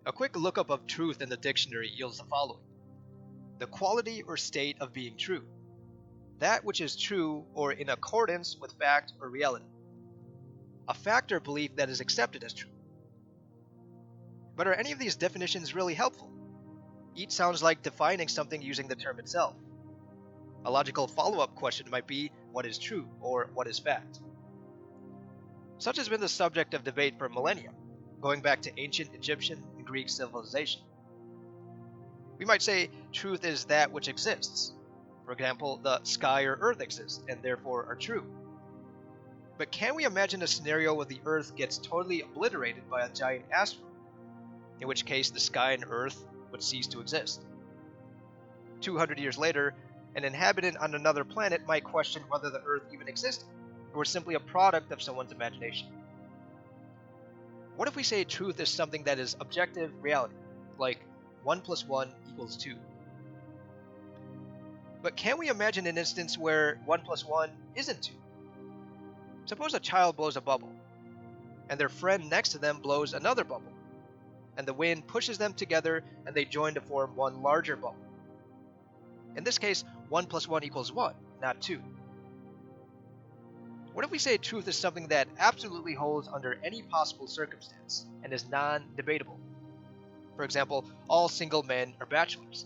A quick lookup of truth in the dictionary yields the following: the quality or state of being true, that which is true or in accordance with fact or reality, a fact or belief that is accepted as true. But are any of these definitions really helpful? Each sounds like defining something using the term itself. A logical follow-up question might be, what is true or what is fact? Such has been the subject of debate for millennia, going back to ancient Egyptian and Greek civilization. We might say truth is that which exists. For example, the sky or earth exists and therefore are true. But can we imagine a scenario where the earth gets totally obliterated by a giant asteroid, in which case the sky and earth would cease to exist? 200 years later, an inhabitant on another planet might question whether the earth even existed, or was simply a product of someone's imagination. What if we say truth is something that is objective reality, like 1 + 1 = 2? But can we imagine an instance where 1 + 1 isn't 2? Suppose a child blows a bubble, and their friend next to them blows another bubble, and the wind pushes them together and they join to form one larger bubble. In this case, 1 + 1 = 1, not 2. What if we say truth is something that absolutely holds under any possible circumstance and is non-debatable? For example, all single men are bachelors.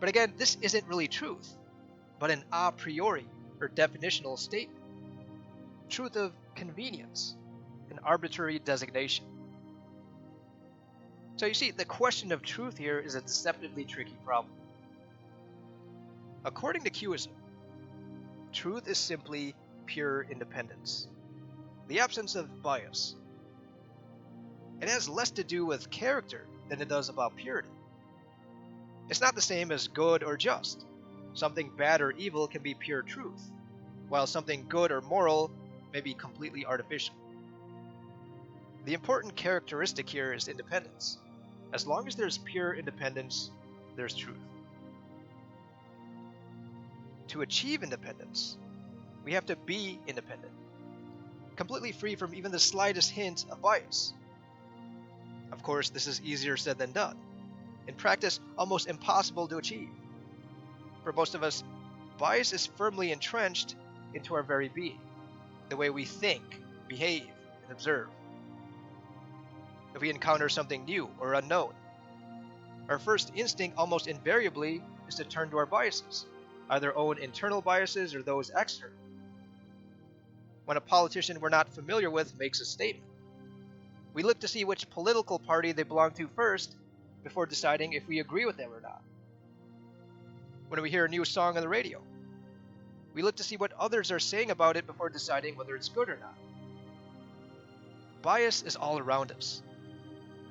But again, this isn't really truth, but an a priori or definitional statement. Truth of convenience, an arbitrary designation. So you see, the question of truth here is a deceptively tricky problem. According to Q-ism, truth is simply pure independence, the absence of bias. It has less to do with character than it does about purity. It's not the same as good or just. Something bad or evil can be pure truth, while something good or moral may be completely artificial. The important characteristic here is independence. As long as there's pure independence, there's truth. To achieve independence, we have to be independent, completely free from even the slightest hint of bias. Of course, this is easier said than done. In practice, almost impossible to achieve. For most of us, bias is firmly entrenched into our very being, the way we think, behave, and observe. If we encounter something new or unknown, our first instinct almost invariably is to turn to our biases, either own internal biases or those external. When a politician we're not familiar with makes a statement, we look to see which political party they belong to first before deciding if we agree with them or not. When we hear a new song on the radio, we look to see what others are saying about it before deciding whether it's good or not. Bias is all around us.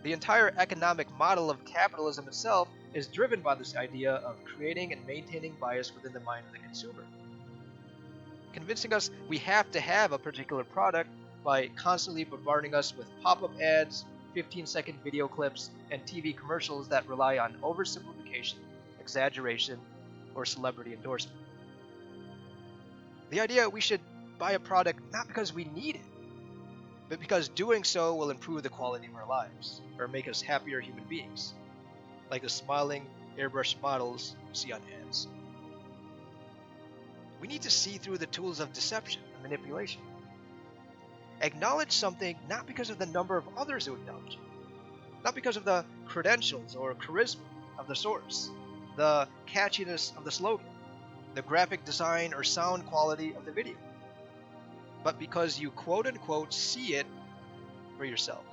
The entire economic model of capitalism itself is driven by this idea of creating and maintaining bias within the mind of the consumer, convincing us we have to have a particular product by constantly bombarding us with pop-up ads, 15-second video clips, and TV commercials that rely on oversimplification, exaggeration, or celebrity endorsement. The idea we should buy a product not because we need it, but because doing so will improve the quality of our lives, or make us happier human beings, like the smiling, airbrushed models you see on ads. We need to see through the tools of deception and manipulation. Acknowledge something not because of the number of others who acknowledge it, not because of the credentials or charisma of the source, the catchiness of the slogan, the graphic design or sound quality of the video, but because you quote-unquote see it for yourself.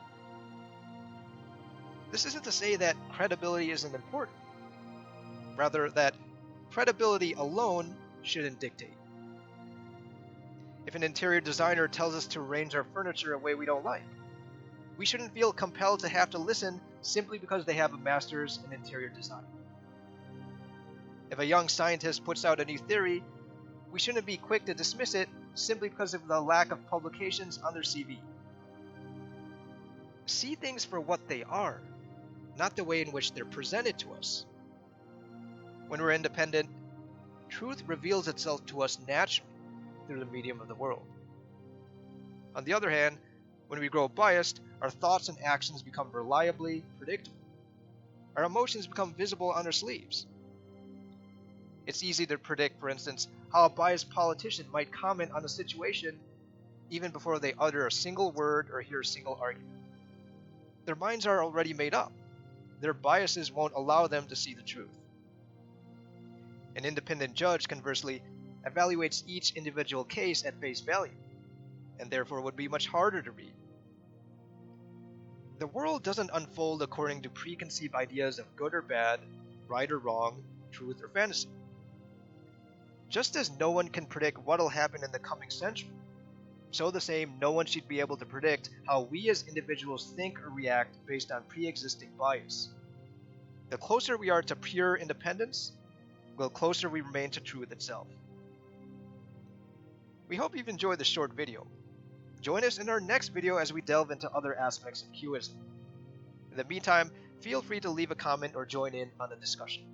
This isn't to say that credibility isn't important, rather that credibility alone shouldn't dictate. If an interior designer tells us to arrange our furniture a way we don't like, we shouldn't feel compelled to have to listen simply because they have a master's in interior design. If a young scientist puts out a new theory, we shouldn't be quick to dismiss it simply because of the lack of publications on their CV. See things for what they are, not the way in which they're presented to us. When we're independent, truth reveals itself to us naturally through the medium of the world. On the other hand, When we grow biased, our thoughts and actions become reliably predictable. Our emotions become visible on our sleeves. It's easy to predict, for instance, how a biased politician might comment on a situation even before they utter a single word or hear a single argument. Their minds are already made up. Their biases won't allow them to see the truth. An independent judge, conversely, evaluates each individual case at face value, and therefore would be much harder to read. The world doesn't unfold according to preconceived ideas of good or bad, right or wrong, truth or fantasy. Just as no one can predict what will happen in the coming century, so the same no one should be able to predict how we as individuals think or react based on pre-existing bias. The closer we are to pure independence, the closer we remain to truth itself. We hope you've enjoyed this short video. Join us in our next video as we delve into other aspects of Q-ism. In the meantime, feel free to leave a comment or join in on the discussion.